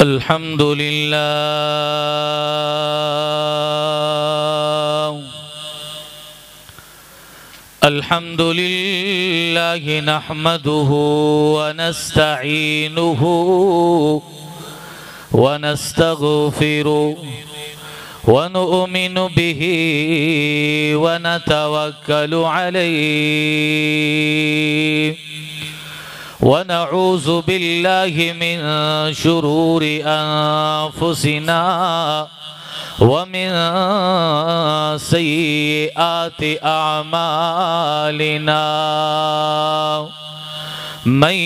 अल्हम्दुलिल्लाह नहमदुहु व नस्तईनुहु व नस्तगफिरुहु व नुमिनु बिही व नतवक्कलु अलैहि व नऊज़ु बिल्लाहि मिन शुरूरि अनफुसिना व मिन सय्यिआति अअमालिना मन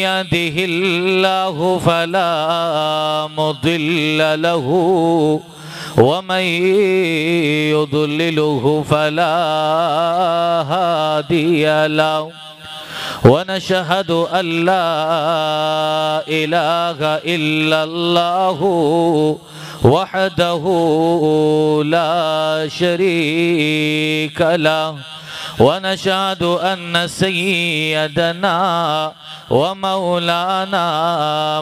यहदिहिल्लाहु फला मुदिल्ल लहु व मन युद्लिलहु फला हादिय लहु व नशहदु अल्ला इलाहा इल्लल्लाहु वहदहु ला शरीक लहु व नशहदु अन्न सय्यदना व मौलाना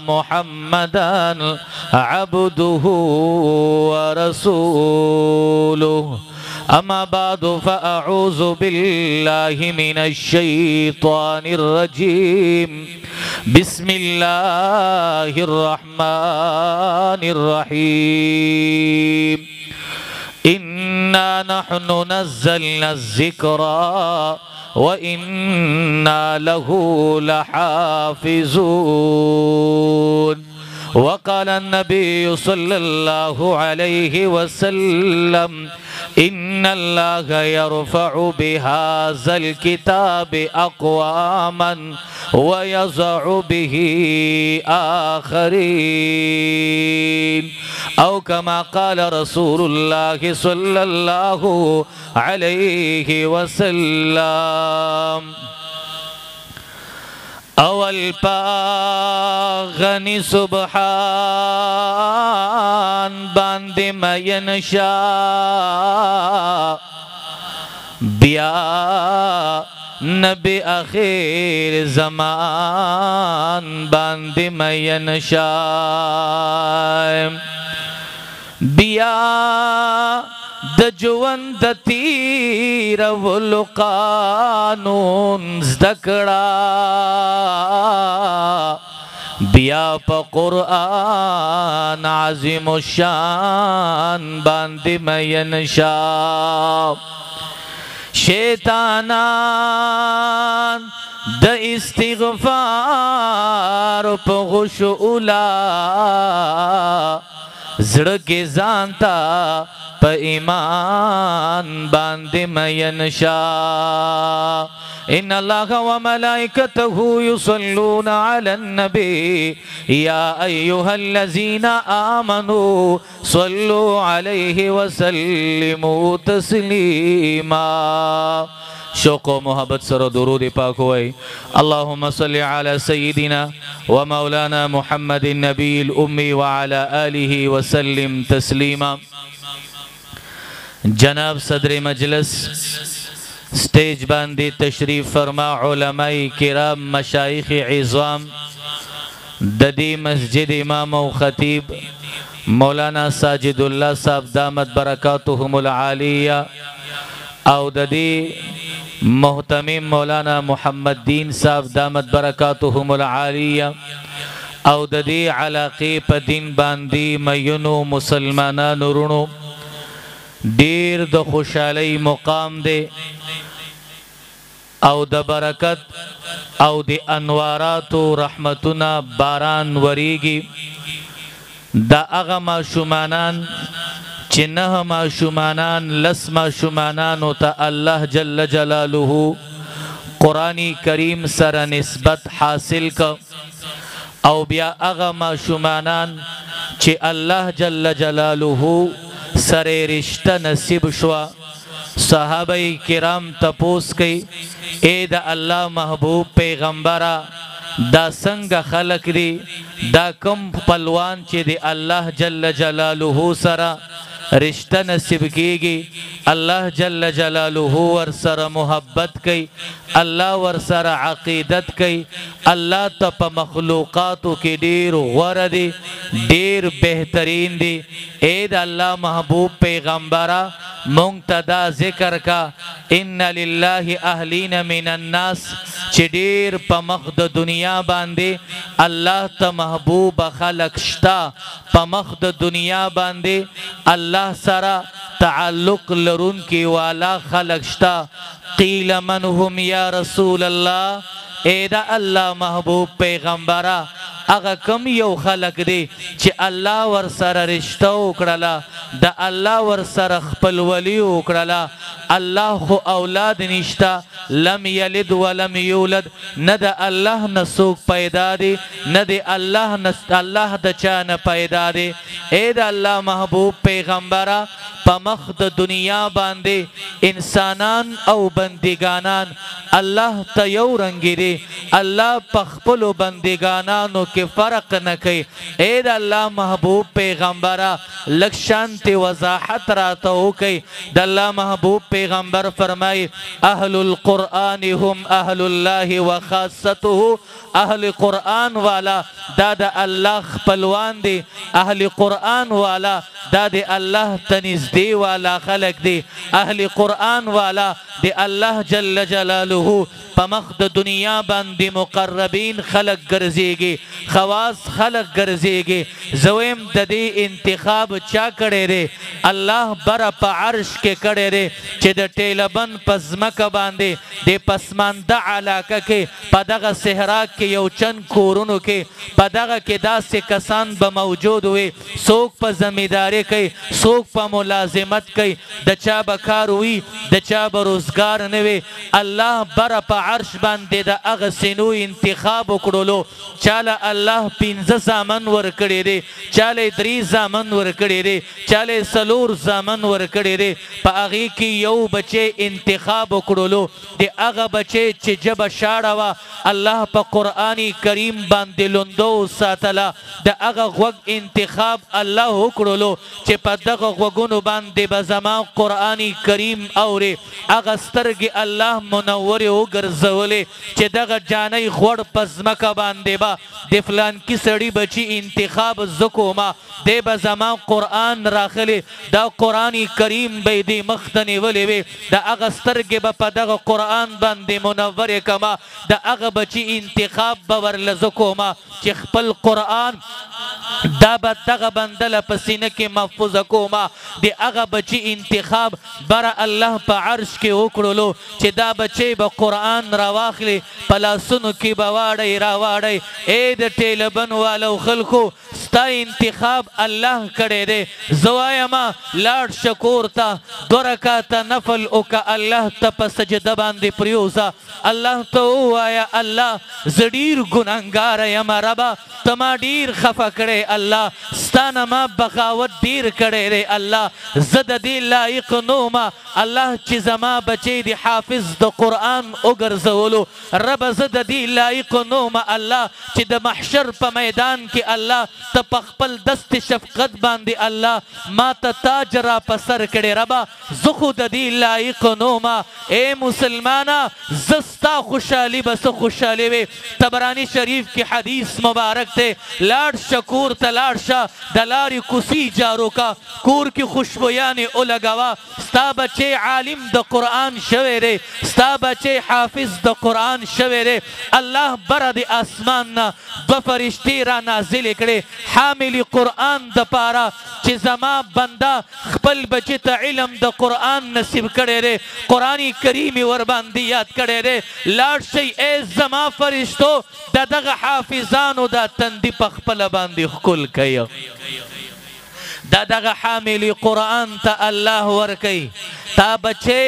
मुहम्मदन अब्दुहु व रसूलुहु अम्मा बादु फ़अऊज़ु बिल्लाहि मिनश शैतानिर रजीम बिस्मिल्लाहिर रहमानिर रहीम इन्ना नहनु नज़्ज़लना ज़िक्रा व इन्ना लहु लहाफ़िज़ून वक़ाल नबी सल्लल्लाहु अलैहि वसल्लम इन्नल्लाह यरफ़अु बिहाज़ल किताबि अक़वामन व यज़अु बिही आख़रीन औ कमा क़ाल रसूलुल्लाह सल्लल्लाहु अलैहि वसल्लम अवल पागनी सुबहान बांदे मयन शाह बिया नबी आखिर ज़मान बांदे मयन शाह बिया दजुवन दतीर वुल कानून ज़दकड़ा बिया प क़ुरआन आज़िम शान बांदे मयन शाह शैतानान द इस्तिग़फ़ार प खुशूला ज़ड़ के जानता प ईमान बांदे मयन शाह इन्ना अल्लाह व मलाइकतहु युसल्लूना अलन नबी या अय्युहल्लज़ीना आमनू सल्लु अलैहि व सल्लिमू तस्लीमा शौक़ व मोहब्बत सरो दुरूद पाक होए अल्लाहुम्मा सल्लि अला सय्यिदिना व मौलाना मुहम्मदिन नबील उम्मी व अला आलिहि व सल्लिम तस्लीमा। जनाब सदर मजलिस स्टेज बांदी तशरीफ फरमा उलमाए किराम मशाइख इज़ाम ददी मस्जिद इमाम व खतीब मौलाना साजिदुल्लाह साहब दामत बरकातुहुमुल आलिया और ददी मोहतमीम मौलाना मोहम्मद दीन साहब दामत बरकातुहुमुल आलिया और ददी अलाक़े पदीन बांदी मयुनो मुसलमाना नुरुणो देर द खुशाली मुकाम दे औ द बरकत औ द अनवारात रहमतुना बारान वरीगी द अगमा शुमानान चिन्ह माशुमानान लस माशुमानान होता अल्लाह जल्ल जलालुहु कुरानी करीम सर निस्बत हासिल का औ बिया अगा माशुमानान चे अल्लाह जल्ल जलालुहु सरे रिश्ता नसीब शुआ सहाबाई किराम तपोस कई ए द अल्लाह महबूब पैगंबरा दा संग खलक दी दा कम पलवान चे दे अल्लाह जल्ल जलालुहु सरा रिश्ता नसीब कीगी अल्लाह जल्ल जलालुहु वर सर मोहब्बत कई अल्लाह वर सर अकीदत कई अल्लाह तप मखलूक़ातु की डेर ग़ौर दी डेर बेहतरीन दी एद अल्लाह महबूब पैगम्बरा मुंतदा ज़िक्र का इन्ना लिल्लाहि अहलीन मिनन्नास चिडेर पमख्द दुनिया बांदे अल्लाह त महबूब खलक श्ता पमख्द दुनिया बांदे अल्लाह सरा ताल्लुक लरुन की वाला खलक श्ता क़ील मन हुम या रसूल अल्लाह एदा अल्लाह महबूब पैगम्बरा अगा कम यो खलक दे चे अल्लाह वर सर रिश्ता उकड़ला दा अल्लाह वर सर खपल वली उकड़ला अल्लाह को औलाद निश्ता लम यलिद वलम यूलद न द अल्लाह नसूक पैदा दे न दे अल्लाह द चान पैदा दे ए द अल्लाह महबूब पैगम्बरा पमख्द दुनिया बांदे इंसानान औ बंदिगानान अल्लाह तयौ रंगी दे अल्लाह पखपलो बंदिगानानो के फ़र्क न कई ए द अल्लाह महबूब पैगम्बरा लक्षांति वज़ाहत राता हो कई द अल्लाह महबूब पैगम्बर फरमाई अहलुल क़ुरआन हुम अहलुल्लाहि व खासतुहु अहल क़ुरआन वाला दादा अल्लाह पलवान दे अहल क़ुरआन वाला दादे अल्लाह तनिज़दे वाला खलक दे अहल क़ुरआन वाला दे अल्लाह जल्ल जलालुहु पमख्द दुनिया बंदी मुकर्रबीन खलक गर्जेगे खवास खलक गर्जेगे ज़वेम ददे इंतखाब चा करे रे अल्लाह बर अर्श के करे रे चे द टेलबन पज़मक बांदे दे पसमानदा आलाका के पदग सहरा के यौचन कोरुनो के पदग के दास से कसान बमौजूद हुए सोक प जमींदारे कई सोक प मुलाजिमत कई दचा बकार हुई दचा बरोजगार नवे अल्लाह बर अर्श बांदे द अगसिनु इंतखाब उकड़ोलो चाला अल्लाह पिंज़ ज़ामन वर कड़े रे चाले दरी ज़ामन वर कड़े रे चाले सलूर ज़ामन वर कड़े रे पागी की यौ बचे इंतखाब उकड़ोलो दे अग बचे चे जब शाड़वा अल्लाह प क़ुरआनी करीम बांदे लुंदो सातला द अग वग इंतखाब अल्लाह उकड़ोलो चे पदग वगुन बांदे बज़मा क़ुरआनी करीम औरे अगस्तर के अल्लाह मुनव्वर उगर ज़वले चे दग जाने ख़ुड़ पज़मका बांदे बा दे फलान की सड़ी बची इंतखाब ज़ुकोमा दे बज़मा क़ुरआन राखले दा क़ुरआनी करीम बेदे मख्तने वले वे दा अगस्तर के बपदग क़ुरआन बांदे मुनव्वर कमा दा अग बची इंतखाब बवर लज़ुकोमा चे खपल क़ुरआन दा बदग बंदल पसीने के महफूज कोमा दे अगा बची इंतखाब बरा अल्लाह प अर्श के उकड़ोलो चे दा बचे ब क़ुरआन रवाखले पला सुन की बवाड़े रावाड़े ए द टेलबन वालो खलको स्ता इंतखाब अल्लाह करे दे ज़वायमा लाड शकूर ता दुरकाता नफल उका अल्लाह तप सजदा बांदे प्रियोजा अल्लाह तो आया अल्लाह जडीर गुनाहगार यमा रबा तमाडीर खफा करे अल्लाह स्ताना मा बगावत दीर करे रे अल्लाह जद दी लाइक नोमा अल्लाह चिज़मा बचे दी हाफिज द क़ुरआन उगर ज़वलो रब जद दी लाइक नोमा अल्लाह चिद महशर प मैदान के अल्लाह तपखपल दस्त शफकत बांदे अल्लाह माता ताजरा पसर करे रबा ज़ुखुद दी लाइक नोमा ए मुसलमाना जस्ता खुशाली बस खुशाली वे तबरानी शरीफ की हदीस मुबारक थे लाड शकूर तलाड शाह दलारी कुसी जारो का कूर की खुशबुयाने उलगवा स्ता बचे आलिम द क़ुरआन शवेरे स्ता बचे हाफिज द क़ुरआन शवेरे अल्लाह बरद आसमान ना द फरिश्ते रा नाजिल करे हामिल क़ुरआन द पारा चिज़मा बंदा खपल बचे त इल्म द क़ुरआन नसीब करे रे क़ुरआनी करीम वर बांदी याद करे रे लाड शई ए ज़मा फरिश्तो द दग हाफिजानो दा तंदी पखपल बांदी खुल कयो दादा हामिल क़ुरआन ता अल्लाह वर कई ता बच्चे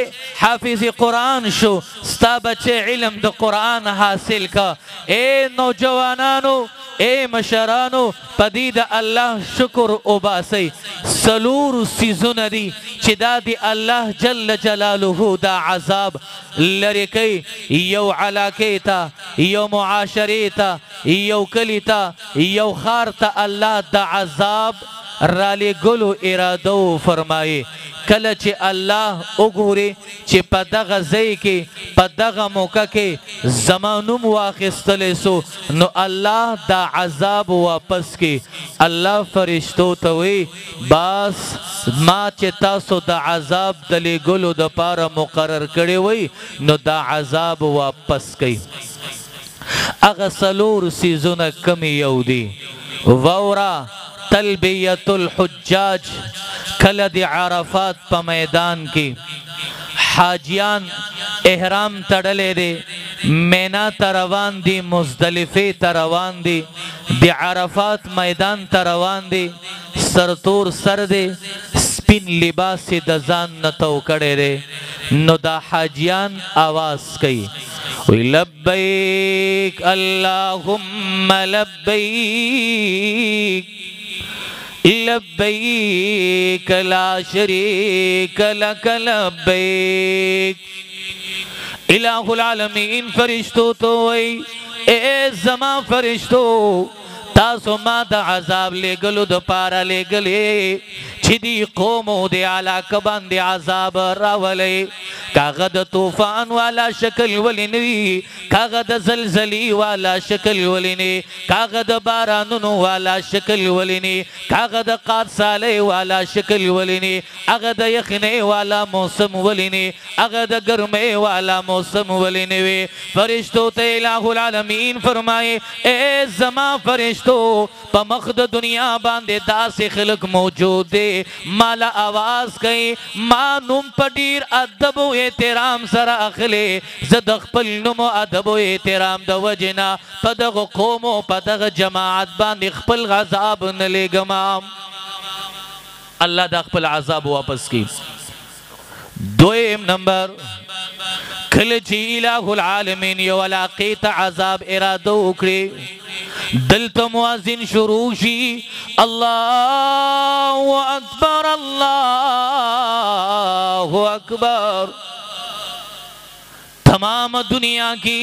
हाफिज क़ुरआन शो स्ता बच्चे इल्म द क़ुरआन हासिल का ए नौजवानानो ए मशरानो पदीद अल्लाह शुक्र उबासी सलूर सीजुनदी चिदादी अल्लाह जल्ल जलालुहु दा अज़ाब लरिकई यो अलाकेता यो मुआशरेता यो कलिता यो खारता अल्लाह दा अज़ाब رالی گلو ارادو فرمائی کله چې الله وګوري چې په دغه ځای کې په دغه موقع کې زمانوم واخیستلی سو نو الله دا عذاب واپس کی الله فرشتو ته وی بس ما چې تاسو د عذاب د لیږلو دپاره مقرر کړی وی نو دا عذاب واپس کی اغه څلور څیزونه کم یو دي واورا تلبیت الحجاج کله د عرفات په میدان کې حاجیان احرام تړلې دي مینا ته روان دي مزدلفه ته روان دي د عرفات میدان ته روان دي سرتور سر دي سپین لباس د ځان نه تو کړی دی نو دا حاجیان آواز کوي وی لبیک اللهم لبیک لبیک لا شریک لک لبیک الہ العالمین فرشتو تو وی اے زما فرشتو تاسو ما د عذاب لګلو د پاره لګلې چې دی قومو د علاقه باندې عذاب راولې کاغه د طوفان والا شکل ولینوي کاغه د زلزلې والا شکل ولینی کاغه د بارانونو والا شکل ولینی کاغه د قارصالې والا شکل ولینی هغه د یخنۍ والا موسم ولینی هغه د ګرمۍ والا موسم ولینی فرشتو ته الہ العالمین فرمائے اے زما فرشتو په مخ د دنیا باندې داسې خلق موجود دی مالا آواز کئی ما نوم په ډیر ادب و احترام سره اخلي زه د خپل نوم او ادب و احترام د وجنا په دغه قوم او په دغه جماعت باندې خپل عذاب نه لګم الله د خپل عذاب واپس کی دویم نمبر کله چې الہ العالمین یو علاقې ته عذاب اراده وکړي دلته مؤذن شروع شي الله اکبر الله اکبر تمام دنیا کی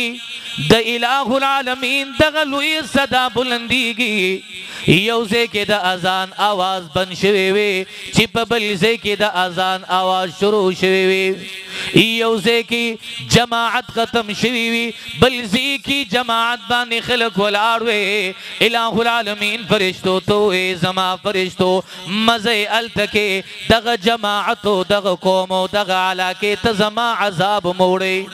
د الہ العالمین دغه لوی صدا بلندیږي یو ځای کې د اذان आवाज بند شوی وي چې په بل ځای کې د اذان आवाज شروع شوی وي یو ځای کې جماعت ختم شوی وي بل ځای کې جماعت باندې خلک ولاړ وي الہ العالمین فرشتو تو زما فرشتو مزه التکه دغه جماعت او دغه قوم او دغه علاقه ته زما عذاب موړي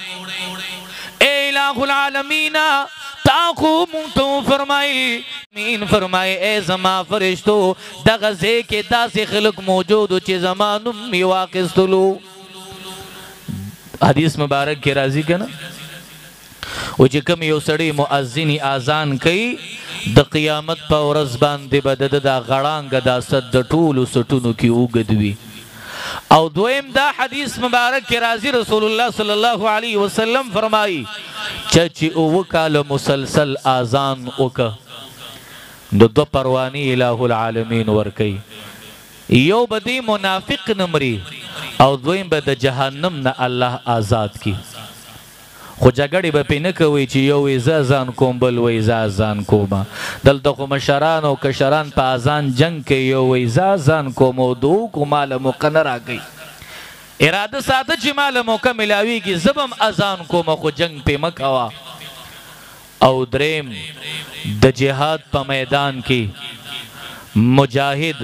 الہ العالمین تاخو مونتو فرمائی اے زما فرشتو دغه ځای کې داسې خلق موجود چې زما نوم می واخیستلو حدیث مبارک کې راځي کنه او چې کوم یو سړی مؤذن اذان کوي د قیامت په ورځ باندې به د غړانګ د اسد د ټولو سټونو کې اوږدوي او دویم دا حدیث مبارک کې راځي رسول الله صلی الله علیه وسلم فرمایي چې او کال مسلسل اذان وکړه د دو پروانی الہ العالمین ورکی یو بدی منافق نمری او دویم به د جهنم نه الله آزاد کی خو جګړې به پې نه کوي چې یو وی زه اذان کوم بل وی زه اذان کوم دلته خو مشران او کشران په اذان جنگ کې یو وی زه اذان کوم او دو کو مال موقع نه راکوي اراده ساته چې مال موقع ملاویږي زبم اذان کوم خو جنگ پې مه کوه او دریم د جهاد په میدان کې مجاهد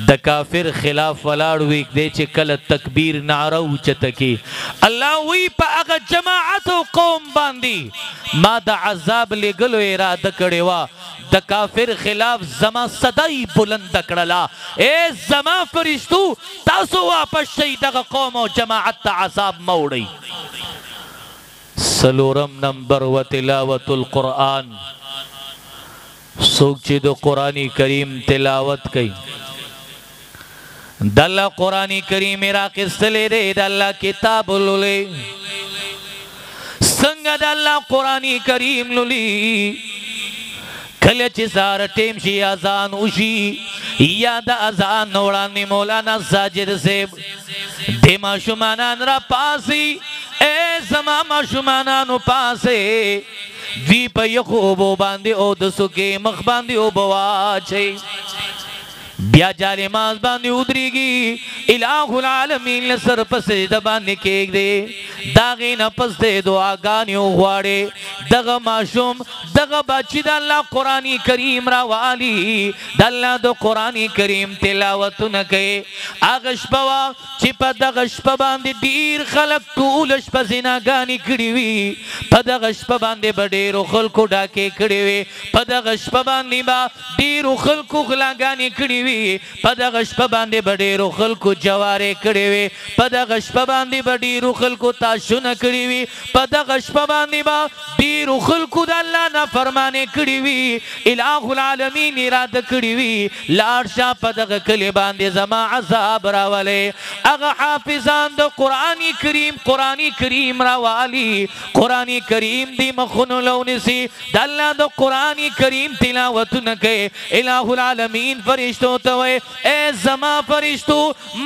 د کافر خلاف ولاړ وي دی چې کله تکبیر نعره اوچته کی الله وی په هغه جماعت او قوم باندې ما د عذاب لګلو اراده کړې وه د کافر خلاف زما صدای بلند کړله اے زما فرشتو تاسو واپس شئ دغه قوم او جماعت ته عذاب مه وړئ سلورم نمبر و تلاوت القرآن سوک چې د قرآن کریم تلاوت کئی د الله قرآن کریم راخیستلی دی د الله کتاب لولي څنګه د الله قرآن کریم لولي کله چې سهار ټیم شي اذان وشي یا د اذان نه وړاندې مولانا ساجد صاحب د ماشومانان را پاسي اے زما ماشومانانو پاسه دوی په یخو اوبو باندې او د سکې مخ باندې اوبه واچوي بیا جالماز باندې ودرېږي الہ العالمین سر په سجده باندې کېږدي داغې نه پس دې دعاګانې وغواړې دغه ماشوم دغه بچی د الله قرآن کریم راوالي د الله د قرآن کریم تلاوتونه کوي هغه شپه وه چې په دغه شپه باندې ډېر خلک ټوله شپه زناګانې کړي وي په دغه شپه باندې به ډېرو خلکو ډاکې کړي وي په دغه شپه باندې به ډېرو خلکو غلاګانې کړي وي په دغه شپه باندې به ډېرو خلکو جوارې کړي وي په دغه شپه باندې به ډېرو خلکو تاشونه کړي وي په دغه شپه باندې به ډېرو خلکو د الله نافرمانې کړي وي الہ العالمین اراده کړي وي لاړ شه په دغه کلي باندې زما عذاب راولې هغه حافظان د قرآن کریم راوالي قرآن کریم دی مخونو لونسی د الله د قرآن کریم تلاوتونه کوي الہ العالمین فرشتو ته وایي ای زما فرشتو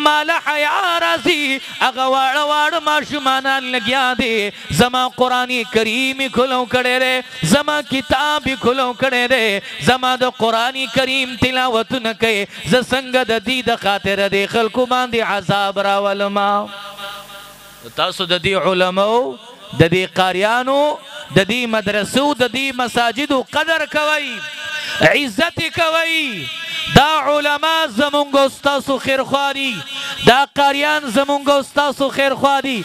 ماله حیا راځي هغه واړه واړه ماشومانان لګیا دي زما قرآن کریم کھلو کړی دی زما کتاب کھلو کړی دی زما د قرآن کریم تلاوتونه کوي زه څنګه د دې د خاطره د خلکو باندې عذاب راولما تاسو د دې علماو د دې قاریانو د دې مدرسو د دې مساجدو قدر کوي عزت کوي دا علما زمونږ استاسو خیرخوا دي دا قاریان زمونږ استاسو خیرخوا دي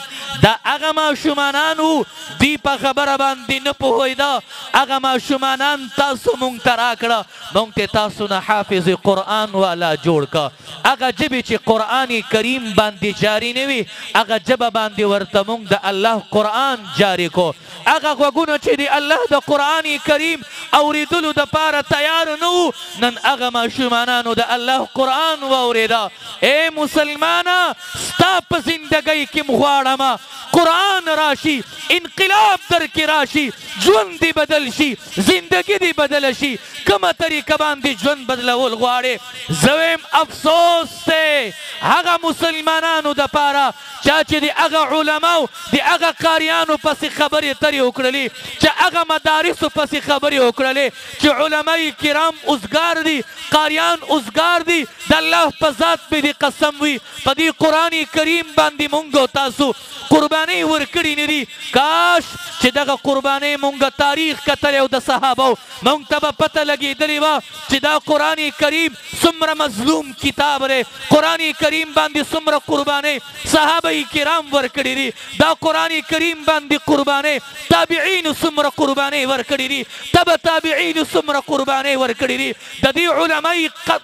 دا هغه ماشومانانو دی په خبره باندې نه پوهېده هغه ماشومانان تاسو مونږ ته راکړه مونږ ته تاسو نه حافظ قرآن والا جوړ که هغه ژبې چې قرآن کریم باندې جاري نه وي هغه ژبه باندې ورته مونږ د الله قرآن جاري کو هغه غوږونه چې د الله د قرآن کریم اورېدلو دپاره تیار نه وو نن هغه ماشومانانو د الله قرآن واورېده ای مسلمانه ستا په زندګۍ کې م غواړمه قرآن راشي انقلاب در کې راشي ژوند دی بدل شي زندگی دی بدل شي کومه طریقه باندې ژوند بدلول غواړې زه وایم افسوس دی هغه مسلمانانو دپاره چا چې د هغه علماو د هغه قاریانو پسې خبرې ترې وکړلې چې هغه مدارسو پسې خبرې وکړلې چې علمای کرام اوزګار دي قاریان اوزګار دي د الله په ذات مې دې قسم وي په دې قرآن کریم باندې مونږ او تاسو قربانۍ ورکړي نه دي کاش چې دغه قربانۍ مونږ تاریخ کتلی او د صحابو مونږ ته به پته لګېدلې وه چې دا قرآن کریم څومره مظلوم کتاب دی قرآن کریم باندې څومره قربانۍ صحابه کرام ورکړي دي دا قرآن کریم باندې قربانۍ تابعینو څومره قربانۍ ورکړي دي تبه تابعینو څومره قربانۍ ورکړي دي د دې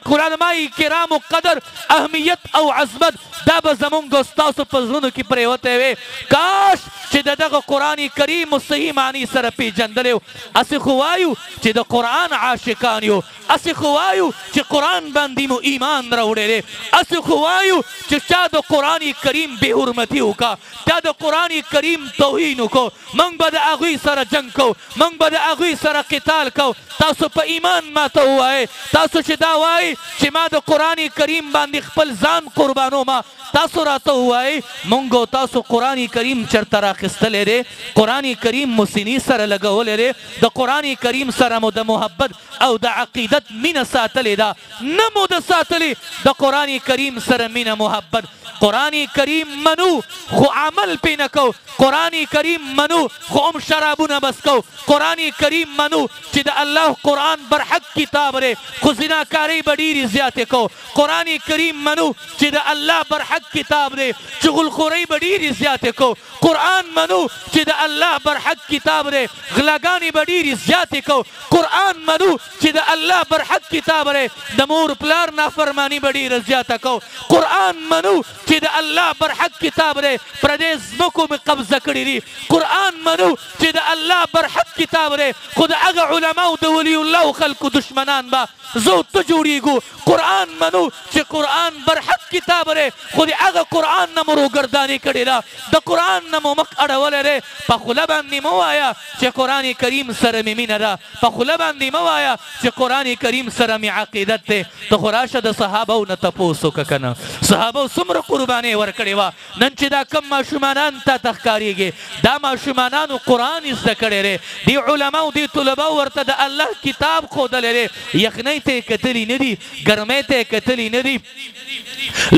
علمای کرامو قدر اهمیت او عظمت دا به زمونږ ستاسو په زړونو کې پرېوتی وی کاش چې د دغه قرآن کریم صحیح معنی سره پیژندلی و هسې خو وایو چې د قرآن عاشقان یو هسې خو وایو چې قرآن باندې مو ایمان راوړی دی هسې خو وایو چې چا د قرآن کریم بې حرمتي وکړه چا د قرآن کریم توهین وکړو موږ به د هغوی سره جنګ کوو موږ به د هغوی سره قتال کوو تاسو په ایمان ماته ووایئ تاسو چې دا وایئ چې ما د قرآن کریم باندې خپل ځان قربانومه تاسو راته ووایئ موږ او تاسو قرآن کریم چېرته راخیستلی دی قرآن کریم مو سینې سره لګولی دی د قرآن کریم سره مو د محبت او د عقیدت مینه ساتلې ده نه مو د ساتلې د قرآن کریم سره مینه محبت قرآن کریم منو خو عمل پې نه کو قرآن کریم منو خو هم شرابونه بس کو قرآن کریم منو چې د الله قرآن برحق کتاب دی خو زناکارۍ به ډېرې زیاتې کو قرآن کریم منو چې د الله برحق کتاب دی چغلخورۍ به ډېرې زیاتې کو قرآن منو چې د الله برحق کتاب دی غلاګانې به ډېرې زیاتې کو قرآن منو چې د الله برحق کتاب دی د مور پلار نافرماني به ډېره زیاته کو قرآن منو چې د الله برحق کتاب دی پردې ځمکو مې قبضه کړي دي قرآن منو چې د الله برحق کتاب دی خو د هغه علماو د ولی الله خلکو دشمنان به زه ته جوړېږو قرآن منو چې قرآن برحق کتاب دی خو د هغه قرآن نه مو روګرداني کړې ده د قرآن نه مو مخ اړولی دی په خوله باندې مه وایه چې قرآن کریم سره مې مینه ده په خوله باندې مه وایه چې قرآن کریم سره مې عقیدت دی ته خو راشه د صحابو نه تپوس وکړه که نه صحابو څومره قرباني ورکړې وا نن چې دا کم ماشومان ته تخکاریږي دا ماشومانانو قرآن زده کړی دی دی علماو دی طلباو ورته د الله کتاب ښودلی دی یخنۍ ته یې کتلي نه دي ګرمۍ ته یې کتلي نه دي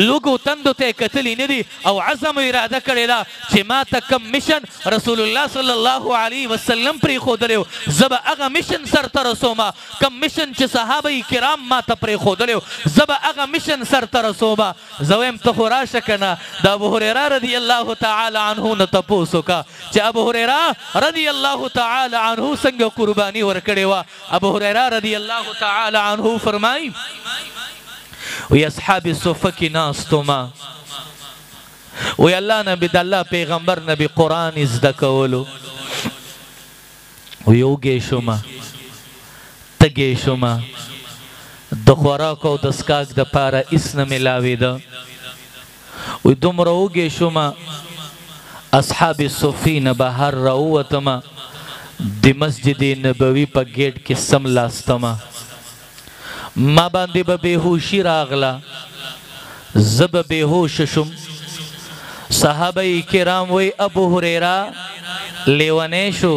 لوګو تندو ته یې کتلي نه دي او عزم اراده کړې ده چې ما ته کم مشن رسول الله صلی الله علیه وسلم پرېښودلی و زه به هغه مشن سرته رسومه کم مشن چې صحابه کرام ما ته پرېښودلی و زه به هغه مشن سرته رسومه زه وایم ته خو راشه که نه د ابو هریره رضی الله تعالی عنه نه تپوس وکړه چې ابو هریره رضی الله تعالی عنه څنګه قرباني ورکړې وه ابو هریره رضی الله تعالی عنه فرمایي وی اصحاب صفه کی ناستما وی الله نبی د الله پیغمبر نبی قرآن زده کولو وی اوږې شومه تږې شومه د خوراک او د څښاک دپاره هېڅ نه میلاوېده وی دومره اوږې شومه اصحاب صفې نه بهر راووتمه د مسجد نبوي په ګیټ کې سملاستمه ما باندې به بېهوشي راغله زه به بېهوشه شوم صحابه کرام وی ابو هریره لیونی شو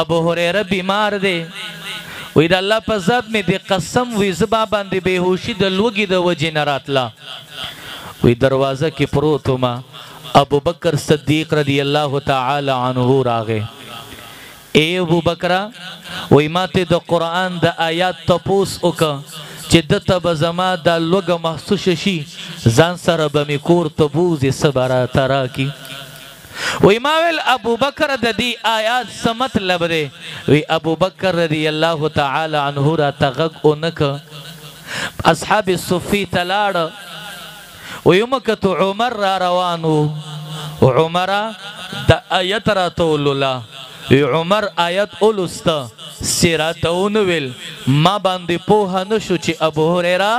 ابو هریره بیمار دی وی د الله په ذات مې د قسم وی زه ما باندې بېهوشي د لوږې د وجې نه راتله وی دروازه کې پروت ومه ابو بکر صدیق رضی الله تعالی عنه راغی ای ابو بکره وی ما ته د قرآن د آیات تپوس وکړه چې دته به زما دا لوږه محسوسه شي ځان سره به مې کور ته بوځې څه به راته راکړي وی ما ویل ابو بکر د دې آیات څه مطلب دی وی ابو بکر رضی الله تعالی عنه راته غږ ونه کړه اصحاب صفې ته لاړه وی ومکتو عمر را روان و عمره د آیت راته ولوله عمر آیت اولسته سیراته ونویل ما باندې پوهه نه شو چې ابو هریره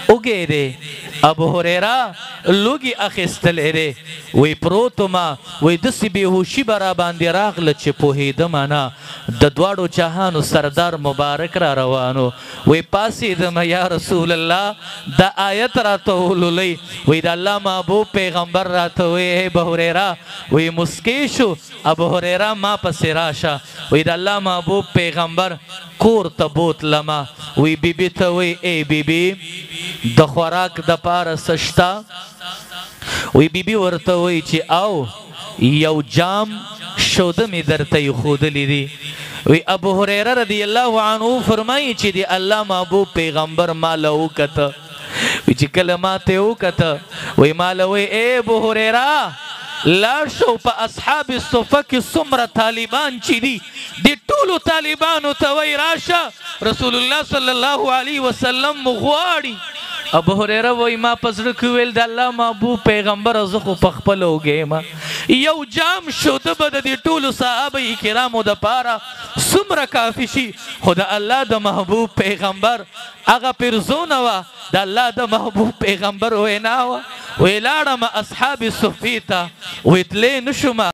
اوږې دی ابو هریره لوږې اخیستلی دی وی پروت ومه وی داسې بېهوشي به را باندې راغله چې پوهېدمه نه د دواړو جهانو سردار مبارک را روانو وی پاسېدمه یا رسول الله دا آیت راته ولولئ وی د الله محبوب پیغمبر راته وی ای ابو هریره وی مسکې شو ابو هریره ما پسې راشه وی د الله محبوب پیغمبر کور ته بوتلمه وی بیبي ته وی ای بیبي د خوراک دپاره څه شته وی بیبي ورته وی چې او یو جام شوده مې درته ایښودلی دي وی ابو هریره رضی الله عنه فرمایي چې د الله محبوب پیغمبر ماله وکته وی چې کله ما ته وکته وی ماله وی ای ابو هریره لاړ شو په اصحاب صفه کې څومره طالبان چې دي د ټولو طالبانو ته وی راشه رسول الله صلی الله علیه وسلم غواړي ابو هریره وی ما په زړه کې ویل د الله محبوب پیغمبره زه خو په خپله وږی یم یو جام شوده به د دې ټولو صحابه کرامو دپاره څومره کافي شي خو د الله د محبوب پیغمبر هغه پرزونه وه د الله د محبوب پیغمبر وینا وه وی لاړم اصحاب صفې ته وی تللی نه شومه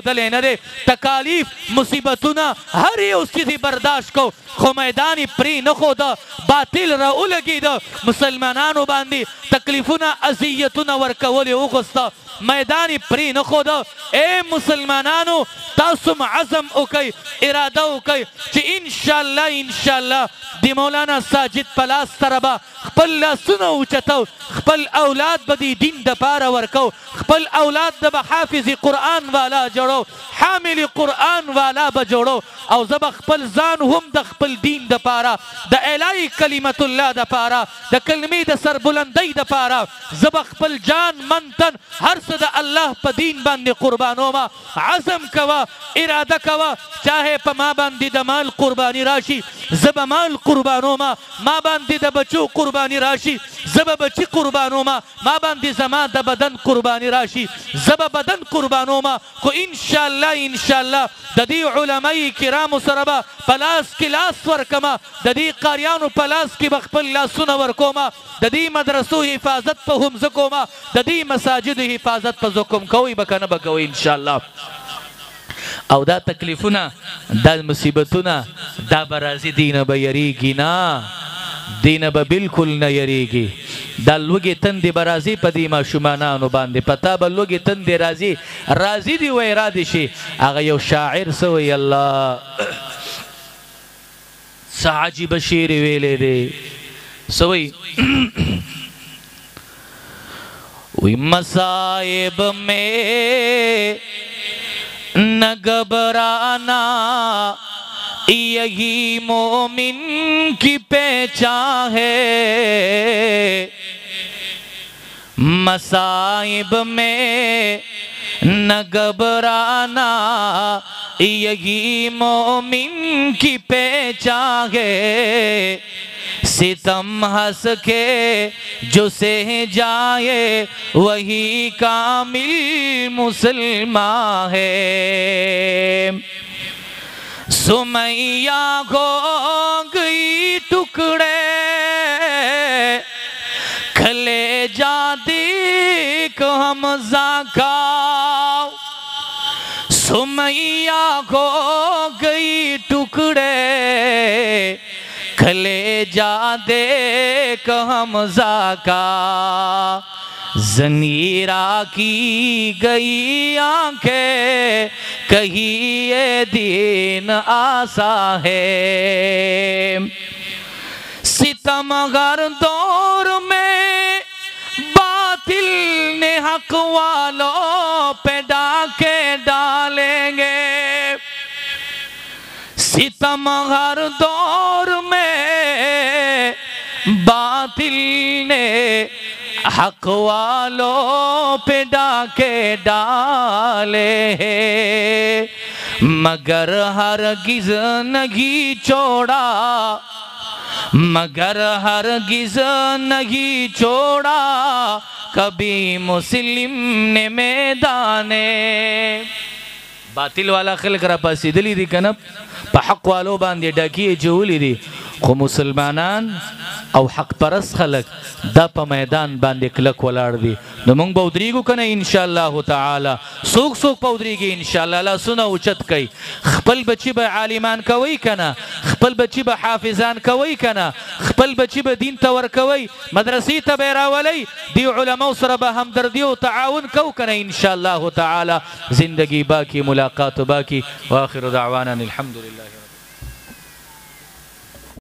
दले न दे तकालीफ मुसीबतुना हर ये उस चीज़ बर्दाश्त को खो मैदानी प्री न खोदा बातिल रा उलगी द मुसलमानानु बांदी तकलीफुना अजियतुना वर्कवले उगस्ता मैदानी प्री न खोदा ए मुसलमानानु तासुम अज़म उकई इरादा उकई कि इंशाअल्लाह दी मौलाना साजिद पलास तरबा खपल सुनो उचतो खपल औलाद बदी दिन द पारा वर्को खपल औलाद द हाफिज कुरान वाला जोड़ो हामिल कुरान वाला बजोड़ो और जब खपल जान हम द खपल दीन द पारा द इलाही कलिमतुल्लाह द पारा द कलमी द सर बुलंदी द पारा जब खपल जान मन तन हर सद अल्लाह प दीन बांधे कुर्बानों मा आज़म कवा इरादा कवा चाहे प माँ बांधी द माल कुर्बानी राशि जब माल कुर्बानों माँ बांधी द बच्चों कुर्बानी राशि जब बच्ची कुर्बानों माँ बांधी जमा द बदन कुर्बानी राशि जब बदन कुर्बानों को इंशाअल्लाह ददी उलमाई किराम सरबा पलास किलास वर्कमा ददी कारियानु पलास की बखपल्ला सुनवरकोमा ददी मदरसो हिफाजत प हम जकोमा ददी मसाजिद हिफाजत प जकुम कोई बकन बकोई इंशाअल्लाह او دا तकलीफुना दा मुसीबतुना दा बराजी दीन बयरीगी ना दीन ब बिल्कुल न यरीगी दा लोगे तंदे बराजी पदी मा शुमाना नु बांधे पता ब लोगे तंदे राजी राजी दी व इरादी शे आगा यो शायर सो अल्लाह साजी बशीर वेले दे सोई वी मसाइब में न घबराना यही मोमिन की पहचान है मसाइब में न घबराना यही मोमिन की पहचान है सितम हंस के जो सह जाए वही कामिल मुसलमान है सुमैया हो गई टुकड़े कलेजा देख हमज़ा का सुमैया हो गई टुकड़े कलेजा देख हमज़ा का ज़नीरा की गई आंखें कहीं ये दिन आसा है सितमगर दौर में बातिल ने हक वालों पे डाके डालेंगे सितमगर दौर में बातिल ने हक वालों पे डाके डाले हैं मगर हरगिज़ नहीं छोड़ा मगर हरगिज़ नहीं छोड़ा कभी मुस्लिम ने मैदाने बातिल वाला खल करा पासिदली दी कनब पहक वालों बांधे डाकिए जोली दी को मुसलमानान او حق پرس خلق دا په میدان باندې کلک ولاړ دي نو موږ به ودرېږو کنه ان شاء الله تعالی څوک څوک به ودرېږي ان شاء الله لاسونه اوچت کوي خپل بچي به عالمان کوي کنه خپل بچي به حافظان کوي کنه خپل بچي به دین ته ورکوي مدرسې ته به راولي دی علماو سره به همدردي او تعاون کو کنه ان شاء الله تعالی زندگی باقی ملاقات باقی واخر دعوانا الحمد لله